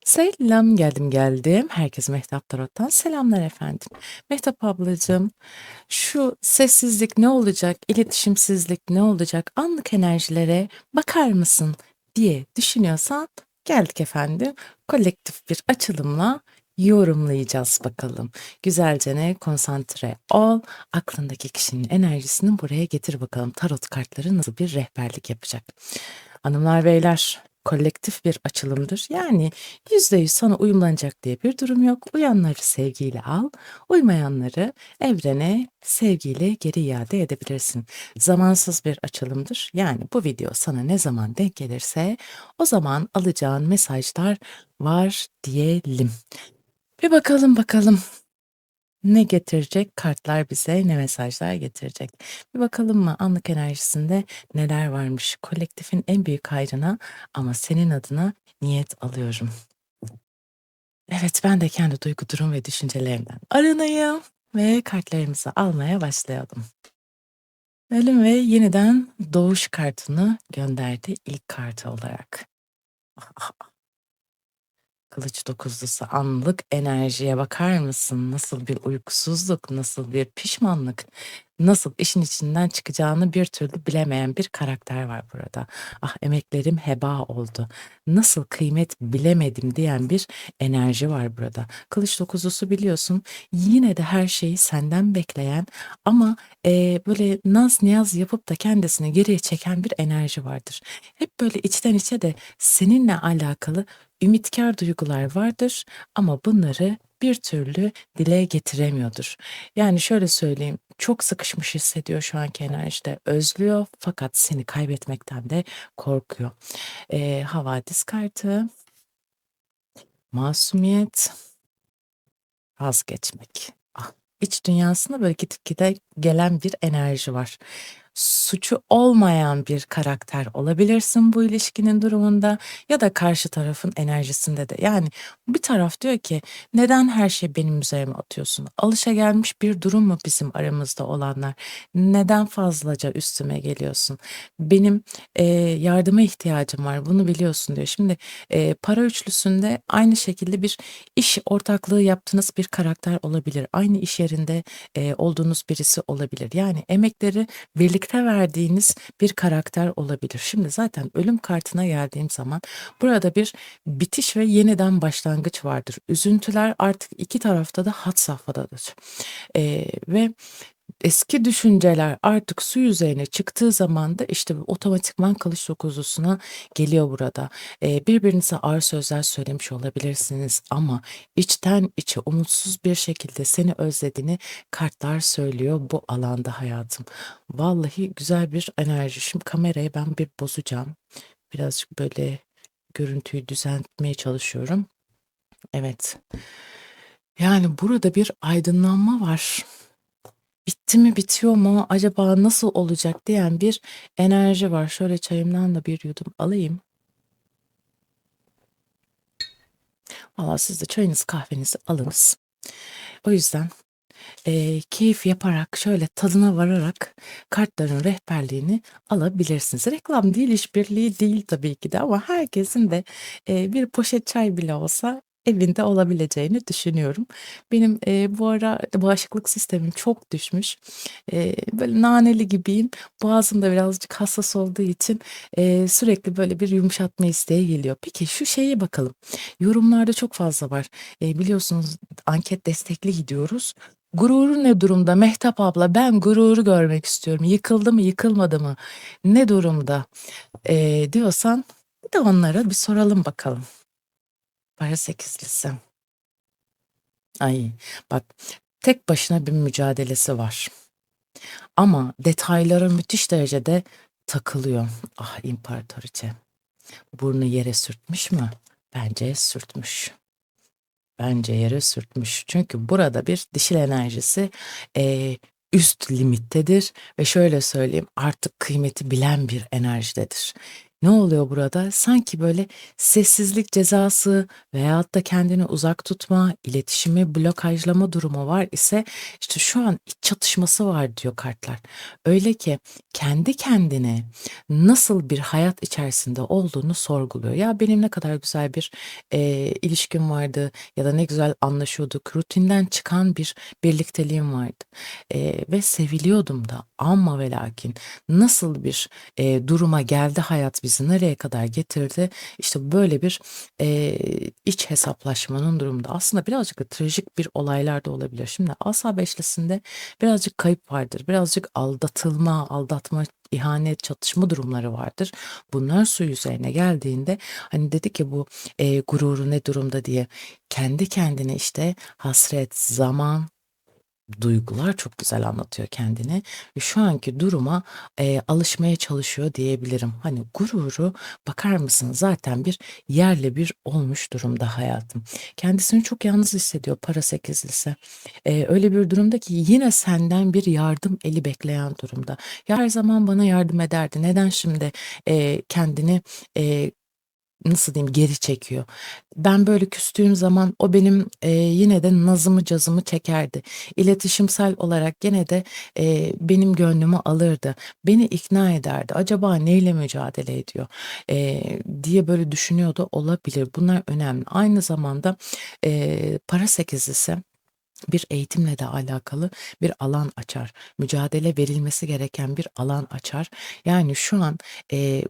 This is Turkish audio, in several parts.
Selam, geldim. Herkese Mehtap Tarot'tan selamlar efendim. Mehtap ablacığım, şu sessizlik ne olacak, iletişimsizlik ne olacak, anlık enerjilere bakar mısın diye düşünüyorsan geldik efendim. Kolektif bir açılımla yorumlayacağız bakalım. Güzelce ne konsantre ol, aklındaki kişinin enerjisini buraya getir bakalım. Tarot kartları nasıl bir rehberlik yapacak? Hanımlar beyler, kolektif bir açılımdır. Yani %100 sana uyumlanacak diye bir durum yok. Uyanları sevgiyle al, uymayanları evrene sevgiyle geri iade edebilirsin. Zamansız bir açılımdır. Yani bu video sana ne zaman denk gelirse o zaman alacağın mesajlar var diyelim. Bir bakalım ne getirecek kartlar bize, ne mesajlar getirecek. Bir bakalım mı anlık enerjisinde neler varmış kolektifin en büyük hayrına ama senin adına niyet alıyorum. Evet, ben de kendi duygu, durum ve düşüncelerimden arınayım ve kartlarımızı almaya başlayalım. Ölüm ve yeniden doğuş kartını gönderdi ilk kartı olarak. Kılıç dokuzlusu anlık enerjiye bakar mısın? Nasıl bir uykusuzluk, nasıl bir pişmanlık, nasıl işin içinden çıkacağını bir türlü bilemeyen bir karakter var burada. Ah emeklerim heba oldu. Nasıl kıymet bilemedim diyen bir enerji var burada. Kılıç dokuzlusu biliyorsun yine de her şeyi senden bekleyen ama böyle naz niyaz yapıp da kendisini geriye çeken bir enerji vardır. Hep böyle içten içe de seninle alakalı ümitkar duygular vardır ama bunları bir türlü dile getiremiyordur. Yani şöyle söyleyeyim, çok sıkışmış hissediyor şu anki enerjide, özlüyor fakat seni kaybetmekten de korkuyor. Havadis kartı, masumiyet, vazgeçmek. Ah, iç dünyasında böyle gitgide gelen bir enerji var. Suçu olmayan bir karakter olabilirsin bu ilişkinin durumunda ya da karşı tarafın enerjisinde de. Yani bir taraf diyor ki neden her şeyi benim üzerime atıyorsun? Alışagelmiş bir durum mu bizim aramızda olanlar? Neden fazlaca üstüme geliyorsun? Benim yardıma ihtiyacım var, bunu biliyorsun diyor. Şimdi para üçlüsünde aynı şekilde bir iş ortaklığı yaptığınız bir karakter olabilir. Aynı iş yerinde olduğunuz birisi olabilir. Yani emekleri birlikte verdiğiniz bir karakter olabilir. Şimdi zaten ölüm kartına geldiğim zaman burada bir bitiş ve yeniden başlangıç vardır. Üzüntüler artık iki tarafta da had safhadadır. Ve eski düşünceler artık su yüzeyine çıktığı zaman da işte bu otomatikman kılıç dokuzlusuna geliyor burada. Birbirinize ağır sözler söylemiş olabilirsiniz ama içten içe umutsuz bir şekilde seni özlediğini kartlar söylüyor bu alanda hayatım. Vallahi güzel bir enerji. Şimdi kamerayı ben bir bozacağım. Birazcık böyle görüntüyü düzeltmeye çalışıyorum. Evet. Yani burada bir aydınlanma var. Bitti mi, bitiyor mu, acaba nasıl olacak diyen bir enerji var. Şöyle çayımdan da bir yudum alayım. Valla siz de çayınızı kahvenizi alınız. O yüzden keyif yaparak şöyle tadına vararak kartların rehberliğini alabilirsiniz. Reklam değil, işbirliği değil tabii ki de ama herkesin de bir poşet çay bile olsa evinde olabileceğini düşünüyorum. Benim bu ara bağışıklık sistemim çok düşmüş. Böyle naneli gibiyim. Boğazım da birazcık hassas olduğu için sürekli böyle bir yumuşatma isteği geliyor. Peki şu şeye bakalım. Yorumlarda çok fazla var. Biliyorsunuz anket destekli gidiyoruz. Gururu ne durumda Mehtap abla? Ben gururu görmek istiyorum. Yıkıldı mı, yıkılmadı mı? Ne durumda? Diyorsan bir de onlara bir soralım bakalım. Para sekizlisi. Ay bak, tek başına bir mücadelesi var. Ama detaylara müthiş derecede takılıyor. Ah imparatoriçe. Burnu yere sürtmüş mü? Bence sürtmüş. Bence yere sürtmüş. Çünkü burada bir dişil enerjisi üst limittedir ve şöyle söyleyeyim artık kıymeti bilen bir enerjidedir. Ne oluyor burada? Sanki böyle sessizlik cezası veyahut da kendini uzak tutma, iletişimi blokajlama durumu var ise işte şu an iç çatışması var diyor kartlar. Öyle ki kendi kendine nasıl bir hayat içerisinde olduğunu sorguluyor. Ya benim ne kadar güzel bir ilişkim vardı ya da ne güzel anlaşıyorduk. Rutinden çıkan bir birlikteliğim vardı. Ve seviliyordum da amma ve lakin nasıl bir duruma geldi hayat bizi nereye kadar getirdi? İşte böyle bir iç hesaplaşmanın durumunda. Aslında birazcık da trajik bir olaylar da olabilir. Şimdi Asa Beşlisi'nde birazcık kayıp vardır. Birazcık aldatılma, aldatma, ihanet, çatışma durumları vardır. Bunlar su yüzeyine geldiğinde hani dedi ki bu gururu ne durumda diye kendi kendine işte hasret, zaman, duygular çok güzel anlatıyor kendini ve şu anki duruma, alışmaya çalışıyor diyebilirim. Hani gururu bakar mısın zaten bir yerle bir olmuş durumda hayatım. Kendisini çok yalnız hissediyor para sekizlisi. Öyle bir durumda ki yine senden bir yardım eli bekleyen durumda. Ya her zaman bana yardım ederdi. Neden şimdi, kendini, eee, nasıl diyeyim, geri çekiyor. Ben böyle küstüğüm zaman o benim, yine de nazımı cazımı çekerdi. İletişimsel olarak gene de, benim gönlümü alırdı. Beni ikna ederdi. Acaba neyle mücadele ediyor, diye böyle düşünüyor da olabilir. Bunlar önemli. Aynı zamanda, para sekizlisi bir eğitimle de alakalı bir alan açar. Mücadele verilmesi gereken bir alan açar. Yani şu an,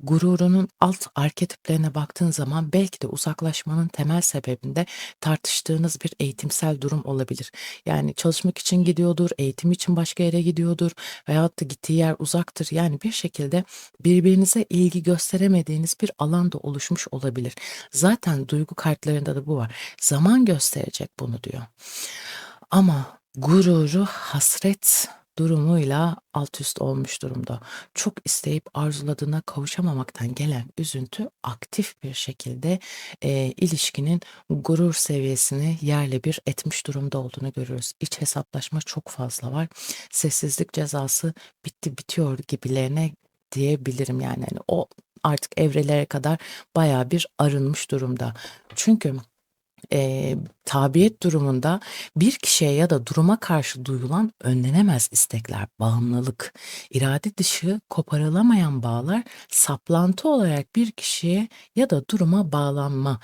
gururunun alt arketiplerine baktığın zaman belki de uzaklaşmanın temel sebebinde tartıştığınız bir eğitimsel durum olabilir. Yani çalışmak için gidiyordur, eğitim için başka yere gidiyordur veyahut da gittiği yer uzaktır. Yani bir şekilde birbirinize ilgi gösteremediğiniz bir alan da oluşmuş olabilir. Zaten duygu kartlarında da bu var. Zaman gösterecek bunu diyor. Ama gururu hasret durumuyla alt üst olmuş durumda. Çok isteyip arzuladığına kavuşamamaktan gelen üzüntü aktif bir şekilde, ilişkinin gurur seviyesini yerle bir etmiş durumda olduğunu görüyoruz. İç hesaplaşma çok fazla var. Sessizlik cezası bitti bitiyor gibilerine diyebilirim yani. Hani o artık evrelere kadar bayağı bir arınmış durumda. Çünkü tabiyet durumunda bir kişiye ya da duruma karşı duyulan önlenemez istekler, bağımlılık, irade dışı koparılamayan bağlar, saplantı olarak bir kişiye ya da duruma bağlanma.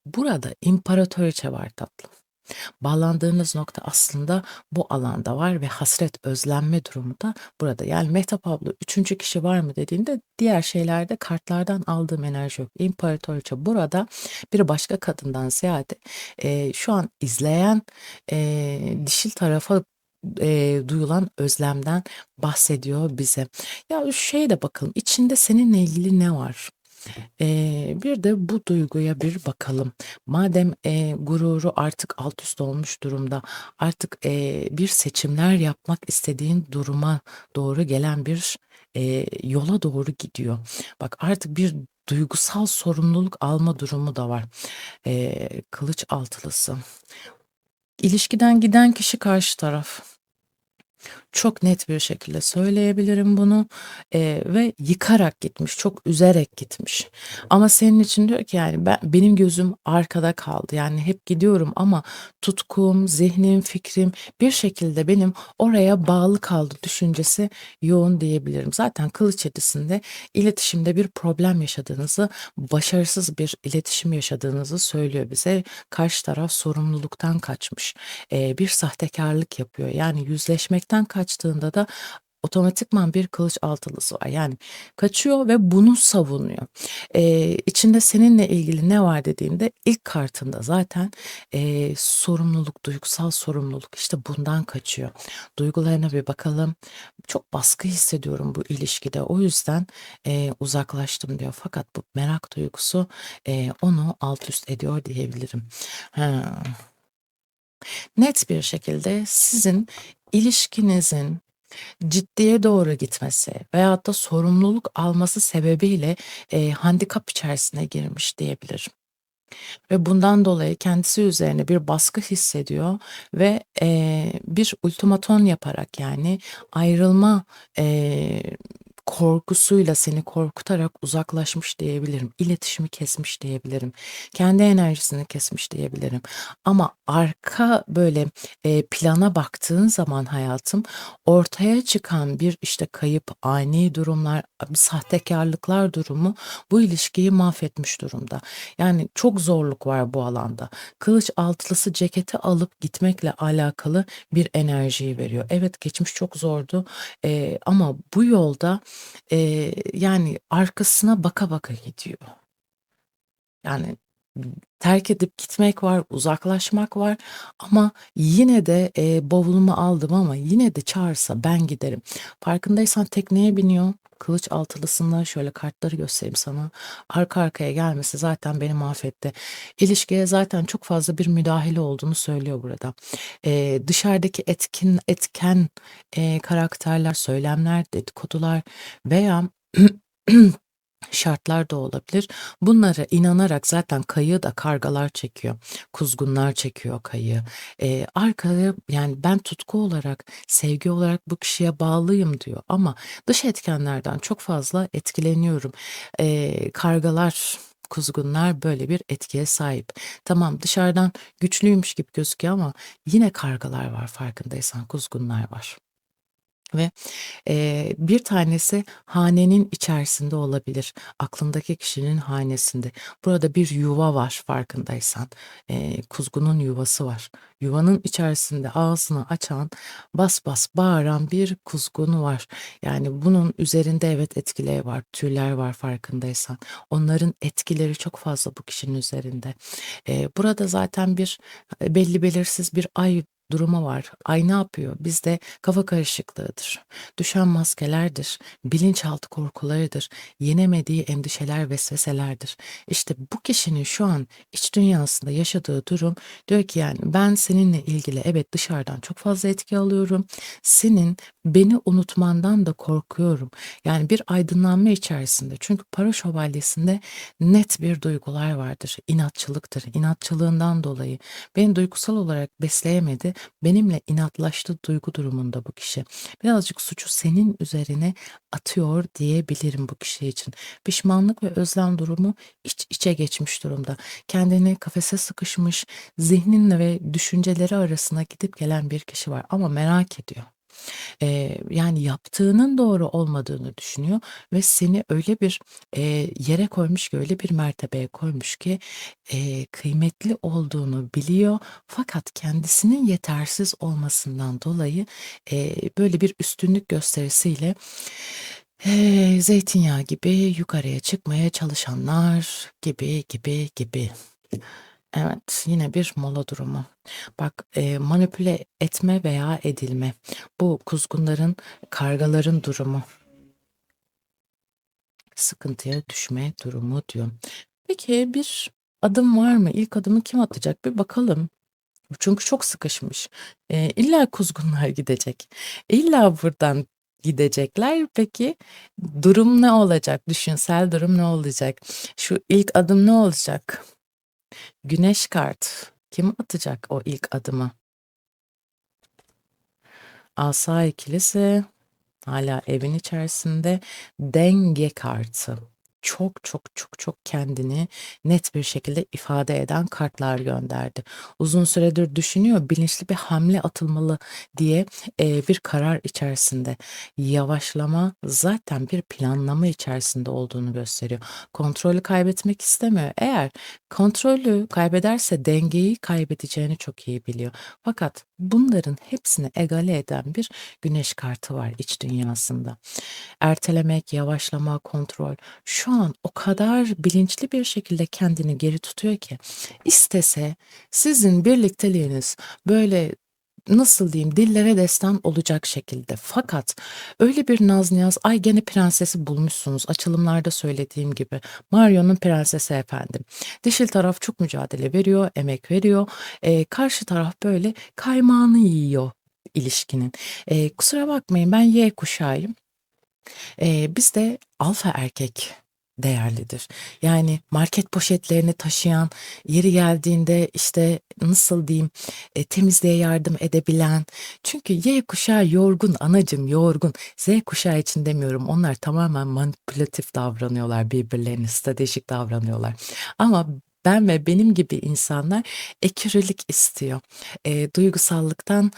Burada imparatoriçe var tatlım. Bağlandığınız nokta aslında bu alanda var ve hasret, özlenme durumu da burada. Yani Mehtap abla üçüncü kişi var mı dediğinde diğer şeylerde kartlardan aldığım enerji yok. İmparatoriçe burada bir başka kadından ziyade şu an izleyen dişil tarafa duyulan özlemden bahsediyor bize. Ya şeye de bakalım içinde seninle ilgili ne var? Bir de bu duyguya bir bakalım. Madem, gururu artık alt üst olmuş durumda, artık, bir seçimler yapmak istediğin duruma doğru gelen bir, yola doğru gidiyor. Bak artık bir duygusal sorumluluk alma durumu da var. Kılıç altılısı. İlişkiden giden kişi karşı taraf. Çok net bir şekilde söyleyebilirim bunu, ve yıkarak gitmiş, çok üzerek gitmiş. Ama senin için diyor ki yani benim gözüm arkada kaldı. Yani hep gidiyorum ama tutkum, zihnim, fikrim bir şekilde benim oraya bağlı kaldı düşüncesi yoğun diyebilirim. Zaten Kılıç Yedisi'nde iletişimde bir problem yaşadığınızı, başarısız bir iletişim yaşadığınızı söylüyor bize. Karşı taraf sorumluluktan kaçmış, bir sahtekarlık yapıyor. Yani yüzleşmekten kaçtığında da otomatikman bir kılıç altılısı var. Yani kaçıyor ve bunu savunuyor. İçinde seninle ilgili ne var dediğinde ilk kartında zaten, sorumluluk, duygusal sorumluluk işte bundan kaçıyor. Duygularına bir bakalım. Çok baskı hissediyorum bu ilişkide. O yüzden, uzaklaştım diyor. Fakat bu merak duygusu, onu alt üst ediyor diyebilirim. Ha. Net bir şekilde sizin ilişkinizin ciddiye doğru gitmesi veyahut da sorumluluk alması sebebiyle, handikap içerisine girmiş diyebilirim ve bundan dolayı kendisi üzerine bir baskı hissediyor ve, bir ultimaton yaparak yani ayrılma, eee korkusuyla seni korkutarak uzaklaşmış diyebilirim. İletişimi kesmiş diyebilirim. Kendi enerjisini kesmiş diyebilirim. Ama arka böyle, plana baktığın zaman hayatım, ortaya çıkan bir, işte, kayıp, ani durumlar, sahtekârlıklar durumu bu ilişkiyi mahvetmiş durumda. Yani çok zorluk var bu alanda. Kılıç altılısı ceketi alıp gitmekle alakalı bir enerjiyi veriyor. Evet, geçmiş çok zordu, ama bu yolda, yani arkasına baka baka gidiyor. Yani, terk edip gitmek var, uzaklaşmak var ama yine de, bavulumu aldım ama yine de çağırsa ben giderim. Farkındaysan tekneye biniyor. Kılıç altılısında şöyle kartları göstereyim sana. Arka arkaya gelmesi zaten beni mahvetti. İlişkiye zaten çok fazla bir müdahale olduğunu söylüyor burada. Dışarıdaki etken, karakterler, söylemler, dedikodular veya şartlar da olabilir. Bunlara inanarak zaten kayığı da kargalar çekiyor, kuzgunlar çekiyor kayığı. Arkaya yani ben tutku olarak, sevgi olarak bu kişiye bağlıyım diyor ama dış etkenlerden çok fazla etkileniyorum. Kargalar, kuzgunlar böyle bir etkiye sahip. Tamam, dışarıdan güçlüymüş gibi gözüküyor ama yine kargalar var farkındaysan, kuzgunlar var ve bir tanesi hanenin içerisinde olabilir. Aklındaki kişinin hanesinde. Burada bir yuva var farkındaysan. Kuzgunun yuvası var. Yuvanın içerisinde ağzını açan, bas bas bağıran bir kuzgun var. Yani bunun üzerinde evet etkileri var, tüyler var farkındaysan. Onların etkileri çok fazla bu kişinin üzerinde. Burada zaten bir belli belirsiz bir ay durumu var. Ay ne yapıyor? Bizde kafa karışıklığıdır. Düşen maskelerdir, bilinçaltı korkularıdır, yenemediği endişeler, vesveselerdir. İşte bu kişinin şu an iç dünyasında yaşadığı durum diyor ki yani ben seninle ilgili evet dışarıdan çok fazla etki alıyorum. Senin beni unutmandan da korkuyorum. Yani bir aydınlanma içerisinde. Çünkü para şövalyesinde net bir duygular vardır. İnatçılıktır. İnatçılığından dolayı beni duygusal olarak besleyemedi. Benimle inatlaştı duygu durumunda bu kişi. Birazcık suçu senin üzerine atıyor diyebilirim bu kişi için. Pişmanlık ve özlem durumu iç içe geçmiş durumda. Kendini kafese sıkışmış, zihninle ve düşünceleri arasına gidip gelen bir kişi var ama merak ediyor. Yani yaptığının doğru olmadığını düşünüyor ve seni öyle bir, yere koymuş ki, öyle bir mertebeye koymuş ki, kıymetli olduğunu biliyor fakat kendisinin yetersiz olmasından dolayı, böyle bir üstünlük gösterisiyle, zeytinyağı gibi yukarıya çıkmaya çalışanlar gibi, gibi, gibi. Evet, yine bir mola durumu. Bak, manipüle etme veya edilme. Bu kuzgunların, kargaların durumu. Sıkıntıya düşme durumu diyor. Peki bir adım var mı? İlk adımı kim atacak? Bir bakalım. Çünkü çok sıkışmış. İlla kuzgunlar gidecek. İlla buradan gidecekler. Peki durum ne olacak? Düşünsel durum ne olacak? Şu ilk adım ne olacak? Güneş kart. Kim atacak o ilk adımı? Asa ikilisi hala evin içerisinde. Denge kartı. Çok çok çok çok kendini net bir şekilde ifade eden kartlar gönderdi. Uzun süredir düşünüyor, bilinçli bir hamle atılmalı diye bir karar içerisinde. Yavaşlama zaten bir planlama içerisinde olduğunu gösteriyor. Kontrolü kaybetmek istemiyor. Eğer kontrolü kaybederse dengeyi kaybedeceğini çok iyi biliyor. Fakat bunların hepsini egale eden bir güneş kartı var iç dünyasında. Ertelemek, yavaşlama, kontrol. Şu an o kadar bilinçli bir şekilde kendini geri tutuyor ki istese sizin birlikteliğiniz böyle nasıl diyeyim dillere destan olacak şekilde. Fakat öyle bir naz niyaz ay gene prensesi bulmuşsunuz açılımlarda söylediğim gibi. Mario'nun prensesi efendim. Dişil taraf çok mücadele veriyor, emek veriyor. Karşı taraf böyle kaymağını yiyor ilişkinin. Kusura bakmayın ben Y kuşağıyım. Bizde alfa erkek değerlidir. Yani market poşetlerini taşıyan, yeri geldiğinde, işte, nasıl diyeyim, temizliğe yardım edebilen. Çünkü Y kuşağı yorgun anacığım, yorgun. Z kuşağı için demiyorum. Onlar tamamen manipülatif davranıyorlar birbirlerine, stratejik davranıyorlar. Ama ben ve benim gibi insanlar ekürülik istiyor. Duygusallıktan,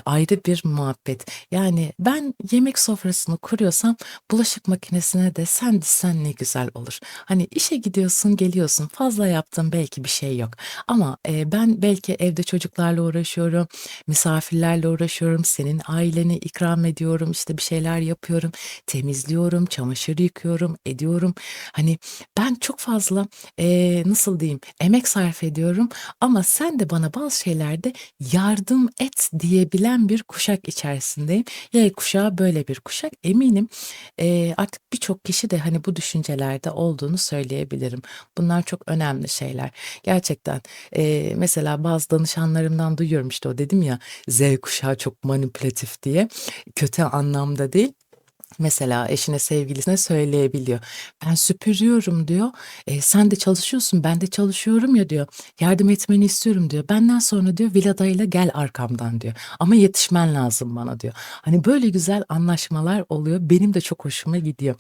ayrı bir muhabbet. Yani ben yemek sofrasını kuruyorsam bulaşık makinesine de sen dizsen ne güzel olur. Hani işe gidiyorsun, geliyorsun, fazla yaptığın belki bir şey yok. Ama ben belki evde çocuklarla uğraşıyorum, misafirlerle uğraşıyorum, senin aileni ikram ediyorum, işte bir şeyler yapıyorum, temizliyorum, çamaşır yıkıyorum, ediyorum. Hani ben çok fazla nasıl diyeyim, emek sarf ediyorum ama sen de bana bazı şeylerde yardım et diyebilen bir kuşak içerisindeyim. Y kuşağı böyle bir kuşak. Eminim artık birçok kişi de hani bu düşüncelerde olduğunu söyleyebilirim. Bunlar çok önemli şeyler. Gerçekten mesela bazı danışanlarımdan duyuyorum, işte o dedim ya, Z kuşağı çok manipülatif diye. Kötü anlamda değil. Mesela eşine, sevgilisine söyleyebiliyor. "Ben süpürüyorum." diyor. "Sen de çalışıyorsun, ben de çalışıyorum ya." diyor. "Yardım etmeni istiyorum." diyor. "Benden sonra" diyor, "Viladayla gel arkamdan." diyor. "Ama yetişmen lazım bana." diyor. Hani böyle güzel anlaşmalar oluyor. Benim de çok hoşuma gidiyor.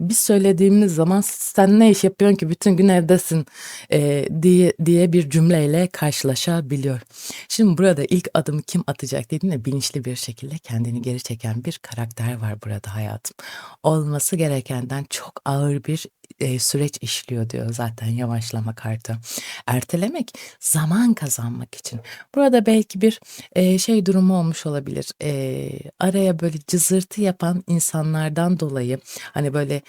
Biz söylediğimiz zaman "Sen ne iş yapıyorsun ki? Bütün gün evdesin." Diye bir cümleyle karşılaşabiliyor. Şimdi burada ilk adımı kim atacak dediğinde bilinçli bir şekilde kendini geri çeken bir karakter var burada hayatım. Olması gerekenden çok ağır bir, süreç işliyor diyor zaten yavaşlama kartı. Ertelemek zaman kazanmak için. Burada belki bir, şey durumu olmuş olabilir. Araya böyle cızırtı yapan insanlardan dolayı, hani, böyle,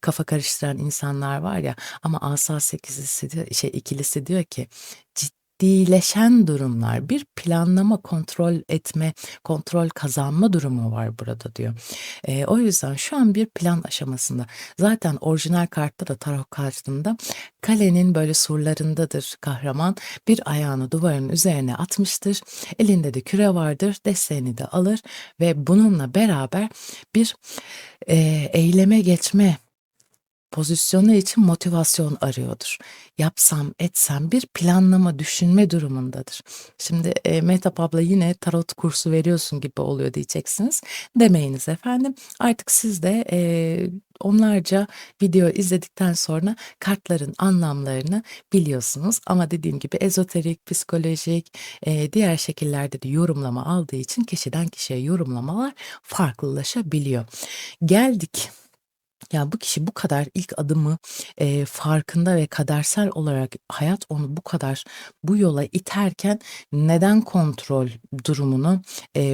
kafa karıştıran insanlar var ya, ama asa sekizlisi diyor ikilisi diyor ki ciddileşen durumlar, bir planlama, kontrol etme, kontrol kazanma durumu var burada diyor. O yüzden şu an bir plan aşamasında. Zaten orijinal kartta da tarot kartında kalenin böyle surlarındadır kahraman. Bir ayağını duvarın üzerine atmıştır. Elinde de küre vardır. Desteğini de alır ve bununla beraber bir, eyleme geçme pozisyonu için motivasyon arıyordur. Yapsam, etsem bir planlama, düşünme durumundadır. Şimdi, Mehtap abla yine tarot kursu veriyorsun gibi oluyor diyeceksiniz. Demeyiniz efendim. Artık siz de, onlarca video izledikten sonra kartların anlamlarını biliyorsunuz. Ama dediğim gibi ezoterik, psikolojik, diğer şekillerde de yorumlama aldığı için kişiden kişiye yorumlamalar farklılaşabiliyor. Geldik, ya, bu kişi bu kadar ilk adımı, farkında ve kadersel olarak hayat onu bu kadar bu yola iterken neden kontrol durumunu,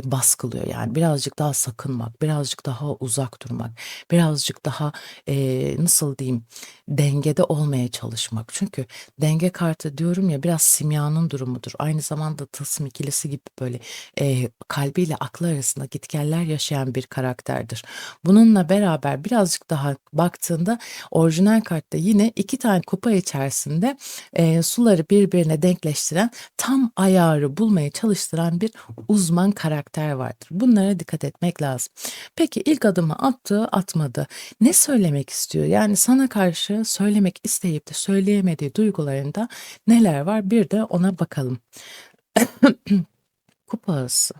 baskılıyor? Yani birazcık daha sakınmak, birazcık daha uzak durmak, birazcık daha, nasıl diyeyim, dengede olmaya çalışmak. Çünkü denge kartı diyorum ya, biraz simyanın durumudur. Aynı zamanda tılsım ikilisi gibi böyle, kalbiyle aklı arasında gitgeller yaşayan bir karakterdir. Bununla beraber birazcık daha baktığında orijinal kartta yine 2 tane kupa içerisinde, suları birbirine denkleştiren, tam ayarı bulmaya çalıştıran bir uzman karakter vardır. Bunlara dikkat etmek lazım. Peki ilk adımı attı, atmadı. Ne söylemek istiyor? Yani sana karşı söylemek isteyip de söyleyemediği duygularında neler var? Bir de ona bakalım. Kupa ağası.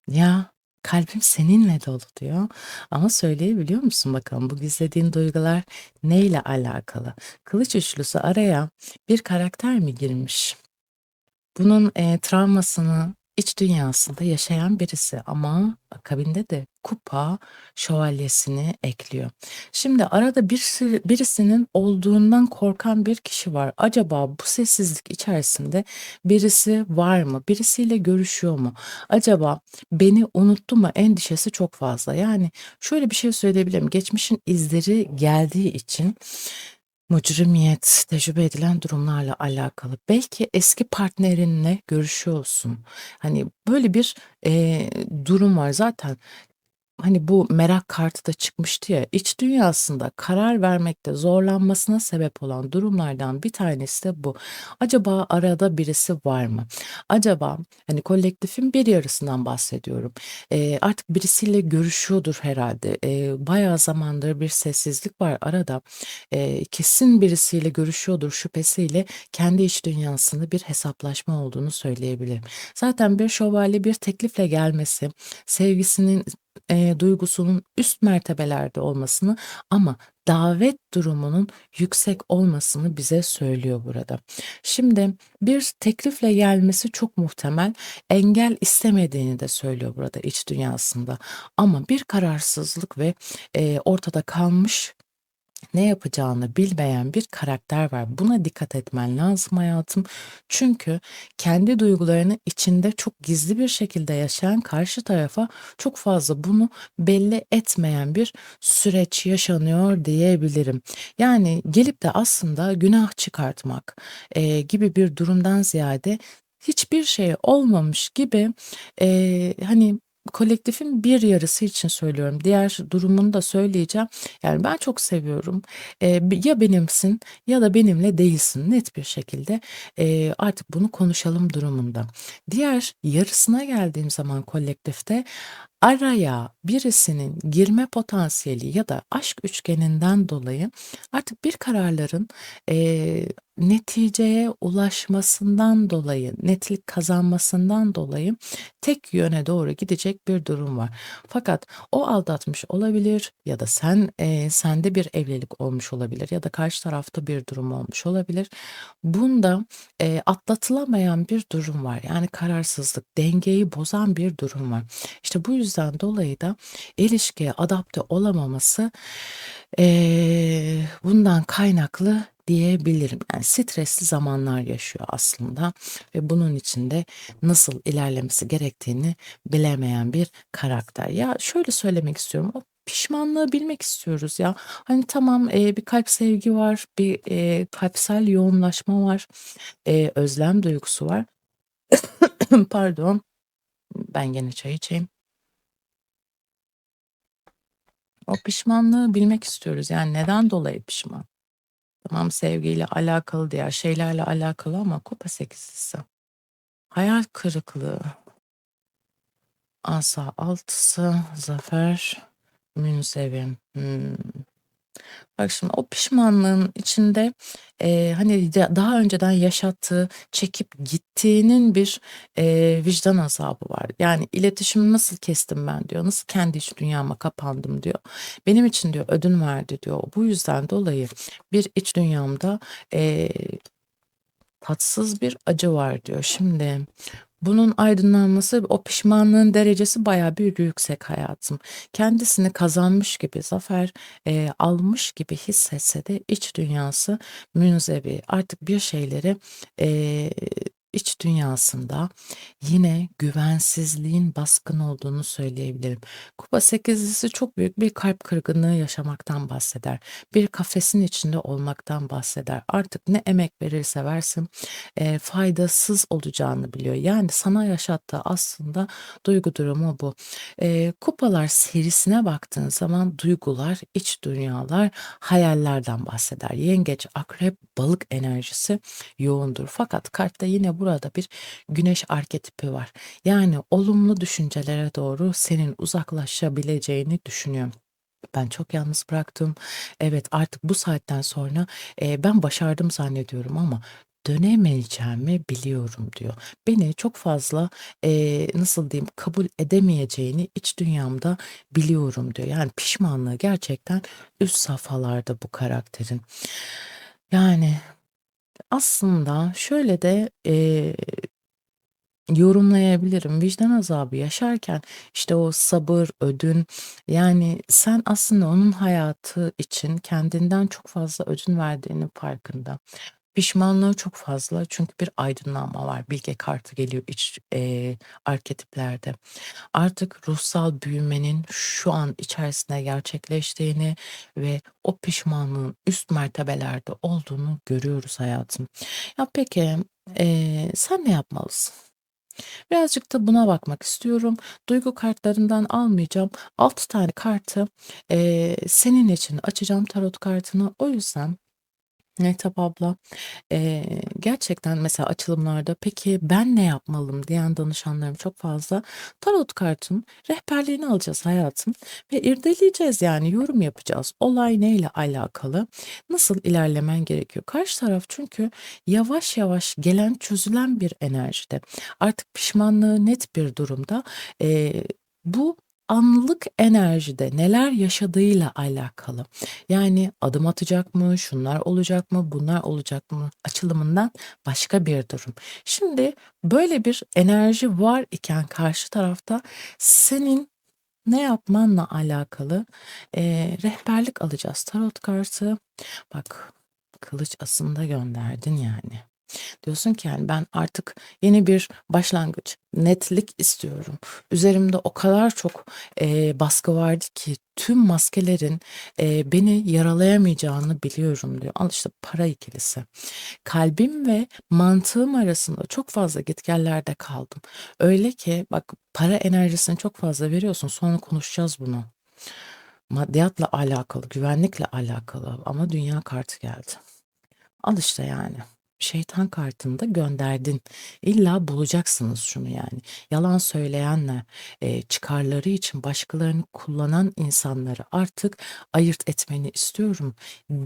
Ya, kalbim seninle dolu diyor ama söyleyebiliyor musun bakalım bu gizlediğin duygular neyle alakalı? Kılıç üçlüsü araya bir karakter mi girmiş? Bunun, travmasını iç dünyasında yaşayan birisi ama akabinde de kupa şövalyesini ekliyor. Şimdi arada birisinin olduğundan korkan bir kişi var. Acaba bu sessizlik içerisinde birisi var mı? Birisiyle görüşüyor mu? Acaba beni unuttu mu endişesi çok fazla. Yani şöyle bir şey söyleyebilirim. Geçmişin izleri geldiği için mücrimiyet, tecrübe edilen durumlarla alakalı. Belki eski partnerinle görüşüyorsun. Hani, böyle bir, durum var. Zaten hani, bu merak kartı da çıkmıştı ya, iç dünyasında karar vermekte zorlanmasına sebep olan durumlardan bir tanesi de bu. Acaba arada birisi var mı? Acaba, hani, kolektifin bir yarısından bahsediyorum. Artık birisiyle görüşüyordur herhâlde. Bayağı zamandır bir sessizlik var arada. Kesin birisiyle görüşüyordur şüphesiyle kendi iç dünyasında bir hesaplaşma olduğunu söyleyebilirim. Zaten bir şövalye bir teklifle gelmesi, sevgisinin duygusunun üst mertebelerde olmasını ama davet durumunun yüksek olmasını bize söylüyor burada. Şimdi bir teklifle gelmesi çok muhtemel, engel istemediğini de söylüyor burada iç dünyasında ama bir kararsızlık ve, ortada kalmış ne yapacağını bilmeyen bir karakter var. Buna dikkat etmen lazım hayatım. Çünkü kendi duygularını içinde çok gizli bir şekilde yaşayan karşı tarafa çok fazla bunu belli etmeyen bir süreç yaşanıyor diyebilirim. Yani gelip de aslında günah çıkartmak, gibi bir durumdan ziyade hiçbir şey olmamış gibi, hani, kolektifin bir yarısı için söylüyorum. Diğer durumunu da söyleyeceğim. Yani, ben çok seviyorum. Ya benimsin ya da benimle değilsin net bir şekilde, artık bunu konuşalım durumunda. Diğer yarısına geldiğim zaman kolektifte araya birisinin girme potansiyeli ya da aşk üçgeninden dolayı artık bir kararların, neticeye ulaşmasından dolayı, netlik kazanmasından dolayı tek yöne doğru gidecek bir durum var. Fakat o aldatmış olabilir ya da sende bir evlilik olmuş olabilir ya da karşı tarafta bir durum olmuş olabilir. Bunda, atlatılamayan bir durum var. Yani kararsızlık, dengeyi bozan bir durum var. İşte bu yüzden dolayı da ilişkiye adapte olamaması, bundan kaynaklı diyebilirim. Yani stresli zamanlar yaşıyor aslında ve bunun için de nasıl ilerlemesi gerektiğini bilemeyen bir karakter. Ya, şöyle söylemek istiyorum, o pişmanlığı bilmek istiyoruz ya. Hani, tamam, bir kalp sevgi var, bir, kalpsel yoğunlaşma var, özlem duygusu var. Pardon, ben gene çay içeyim. O pişmanlığı bilmek istiyoruz. Yani neden dolayı pişman? Tamam, sevgiyle alakalı, diğer şeylerle alakalı ama kupa sekizlisi. Hayal kırıklığı, asa altısı, zafer, münzevim. Bak şimdi o pişmanlığın içinde, hani, daha önceden yaşattığı, çekip gittiğinin bir, vicdan azabı var. Yani, "İletişimi nasıl kestim ben?" diyor. "Nasıl kendi iç dünyama kapandım?" diyor. "Benim için" diyor, "ödün verdi." diyor. Bu yüzden dolayı bir iç dünyamda, eee, tatsız bir acı var diyor. Şimdi bunun aydınlanması, o pişmanlığın derecesi bayağı bir yüksek hayatım. Kendisini kazanmış gibi, zafer, almış gibi hissetse de iç dünyası münzevi. Artık bir şeyleri, eee, iç dünyasında yine güvensizliğin baskın olduğunu söyleyebilirim. Kupa sekizlisi çok büyük bir kalp kırgınlığı yaşamaktan bahseder. Bir kafesin içinde olmaktan bahseder. Artık ne emek verirse versin, faydasız olacağını biliyor. Yani sana yaşattığı aslında duygu durumu bu. Kupalar serisine baktığın zaman duygular, iç dünyalar, hayallerden bahseder. Yengeç, akrep, balık enerjisi yoğundur. Fakat kartta yine burada bir güneş arketipi var. Yani olumlu düşüncelere doğru senin uzaklaşabileceğini düşünüyor. Ben çok yalnız bıraktım. Evet, artık bu saatten sonra, ben başardım zannediyorum ama dönemeyeceğimi biliyorum diyor. Beni çok fazla, nasıl diyeyim, kabul edemeyeceğini iç dünyamda biliyorum diyor. Yani pişmanlığı gerçekten üst safhalarda bu karakterin. Yani aslında şöyle de, yorumlayabilirim. Vicdan azabı yaşarken, işte, o sabır, ödün, yani, sen aslında onun hayatı için kendinden çok fazla ödün verdiğinin farkında. Pişmanlığı çok fazla çünkü bir aydınlanma var. Bilge kartı geliyor iç, arketiplerde. Artık ruhsal büyümenin şu an içerisinde gerçekleştiğini ve o pişmanlığın üst mertebelerde olduğunu görüyoruz hayatım. Ya, peki, sen ne yapmalısın? Birazcık da buna bakmak istiyorum. Duygu kartlarından almayacağım. 6 tane kartı, senin için açacağım tarot kartını. O yüzden Mehtap abla, gerçekten mesela açılımlarda "Peki ben ne yapmalım?" diyen danışanlarım çok fazla. Tarot kartın rehberliğini alacağız hayatım ve irdeleyeceğiz, yani yorum yapacağız. Olay neyle alakalı? Nasıl ilerlemen gerekiyor? Karşı taraf çünkü yavaş yavaş gelen, çözülen bir enerjide. Artık pişmanlığı net bir durumda. Bu anlık enerjide neler yaşadığıyla alakalı. Yani adım atacak mı, şunlar olacak mı, bunlar olacak mı açılımından başka bir durum. Şimdi böyle bir enerji var iken karşı tarafta senin ne yapmanla alakalı, rehberlik alacağız. Tarot kartı, bak, kılıç asında gönderdin yani. Diyorsun ki yani ben artık yeni bir başlangıç, netlik istiyorum. Üzerimde o kadar çok baskı vardı ki tüm maskelerin beni yaralayamayacağını biliyorum diyor. Al işte para ikilisi. Kalbim ve mantığım arasında çok fazla gitgellerde kaldım. Öyle ki bak, para enerjisini çok fazla veriyorsun. Sonra konuşacağız bunu. Maddiyatla alakalı, güvenlikle alakalı ama dünya kartı geldi. Al işte yani. Şeytan kartını da gönderdin. İlla bulacaksınız şunu yani. Yalan söyleyenler, çıkarları için başkalarını kullanan insanları artık ayırt etmeni istiyorum.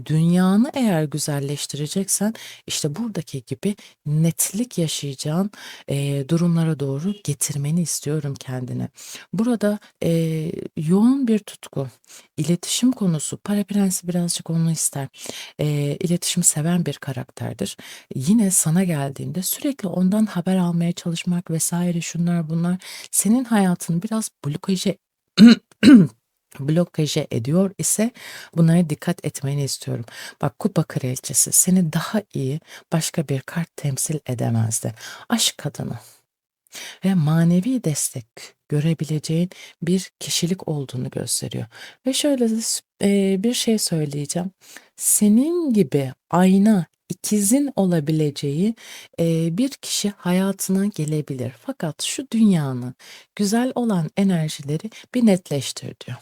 Dünyanı eğer güzelleştireceksen işte buradaki gibi netlik yaşayacağın durumlara doğru getirmeni istiyorum kendini. Burada yoğun bir tutku, iletişim konusu, Para Prensi birazcık onu ister. İletişimi seven bir karakterdir. Yine sana geldiğinde sürekli ondan haber almaya çalışmak vesaire, şunlar bunlar senin hayatını biraz blokaje ediyor ise bunlara dikkat etmeni istiyorum. Bak, Kupa Kraliçesi seni daha iyi başka bir kart temsil edemezdi. Aşk kadını ve manevi destek görebileceğin bir kişilik olduğunu gösteriyor. Ve şöyle de bir şey söyleyeceğim. Senin gibi ayna, ikizin olabileceği bir kişi hayatına gelebilir. Fakat şu dünyanın güzel olan enerjileri bir netleştir diyor.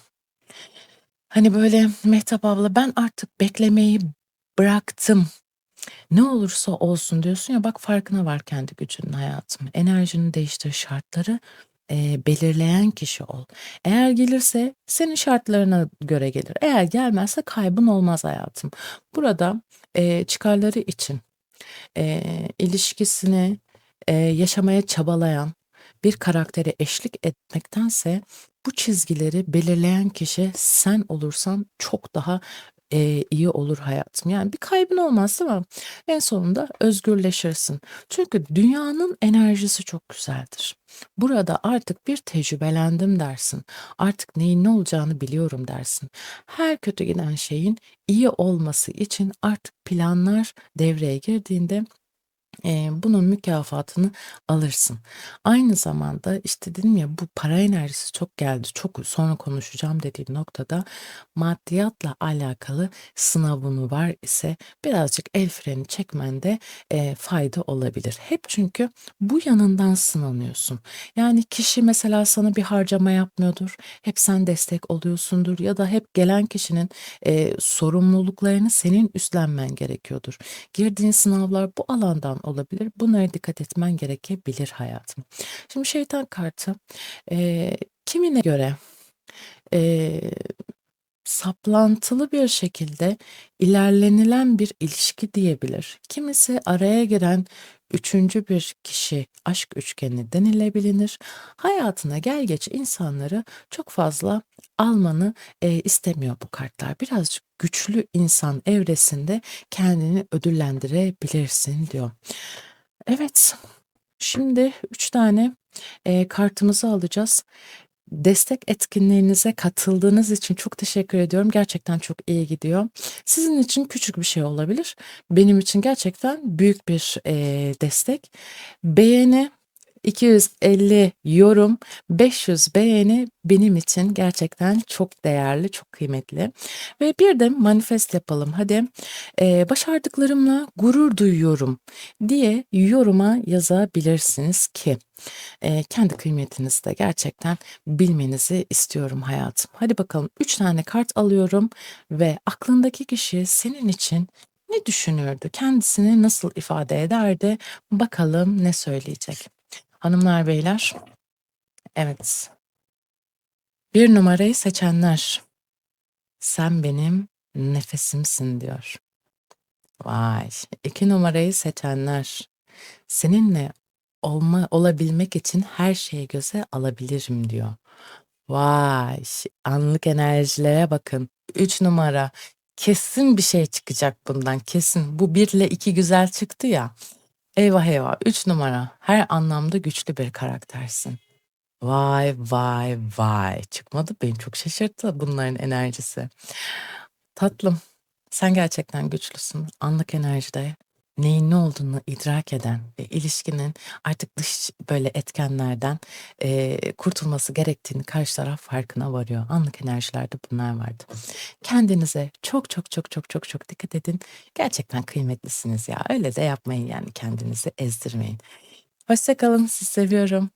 Hani böyle Mehtap abla, ben artık beklemeyi bıraktım. Ne olursa olsun diyorsun ya, bak farkına var kendi gücünün hayatım. Enerjini değiştir, şartları belirleyen kişi ol. Eğer gelirse senin şartlarına göre gelir. Eğer gelmezse kaybın olmaz hayatım. Burada çıkarları için ilişkisini yaşamaya çabalayan bir karaktere eşlik etmektense bu çizgileri belirleyen kişi sen olursan çok daha iyi olur hayatım. Yani bir kaybın olmaz, değil mi? En sonunda özgürleşirsin. Çünkü dünyanın enerjisi çok güzeldir. Burada artık bir tecrübelendim dersin. Artık neyin ne olacağını biliyorum dersin. Her kötü giden şeyin iyi olması için artık planlar devreye girdiğinde bunun mükafatını alırsın. Aynı zamanda işte dedim ya, bu para enerjisi çok geldi. Çok sonra konuşacağım dediğim noktada maddiyatla alakalı sınavını var ise birazcık el freni çekmende fayda olabilir. Hep çünkü bu yanından sınanıyorsun. Yani kişi mesela sana bir harcama yapmıyordur. Hep sen destek oluyorsundur ya da hep gelen kişinin sorumluluklarını senin üstlenmen gerekiyordur. Girdiğin sınavlar bu alandan olabilir. Bunlara dikkat etmen gerekebilir hayatım. Şimdi şeytan kartı kimine göre eee, saplantılı bir şekilde ilerlenilen bir ilişki diyebilir. Kimisi araya giren üçüncü bir kişi, aşk üçgeni denilebilir. Hayatına gel geç insanları çok fazla almanı istemiyor bu kartlar. Birazcık güçlü insan evresinde kendini ödüllendirebilirsin diyor. Evet, şimdi 3 tane kartımızı alacağız. Destek etkinliğinize katıldığınız için çok teşekkür ediyorum. Gerçekten çok iyi gidiyor. Sizin için küçük bir şey olabilir. Benim için gerçekten büyük bir destek. Beğeni, 250 yorum, 500 beğeni benim için gerçekten çok değerli, çok kıymetli. Ve bir de manifest yapalım. Hadi, başardıklarımla gurur duyuyorum diye yoruma yazabilirsiniz ki kendi kıymetinizi de gerçekten bilmenizi istiyorum hayatım. Hadi bakalım 3 tane kart alıyorum ve aklındaki kişi senin için ne düşünürdü? Kendisini nasıl ifade ederdi? Bakalım ne söyleyecek? Hanımlar, beyler, evet. Bir numarayı seçenler, sen benim nefesimsin diyor. Vay. 2 numarayı seçenler, seninle olabilmek için her şeyi göze alabilirim diyor. Vay! Anlık enerjilere bakın. 3 numara. Kesin bir şey çıkacak bundan, kesin. Bu 1 ile 2 güzel çıktı ya. Eyvah eyvah. 3 numara. Her anlamda güçlü bir karaktersin. Vay vay vay. Çıkmadı, beni çok şaşırttı bunların enerjisi. Tatlım, sen gerçekten güçlüsün. Anlık enerjide neyin ne olduğunu idrak eden ve ilişkinin artık dış böyle etkenlerden kurtulması gerektiğini karşı taraf farkına varıyor. Anlık enerjilerde bunlar vardı. Kendinize çok çok çok çok çok çok dikkat edin. Gerçekten kıymetlisiniz ya. Öyle de yapmayın yani, kendinizi ezdirmeyin. Hoşça kalın. Sizi seviyorum.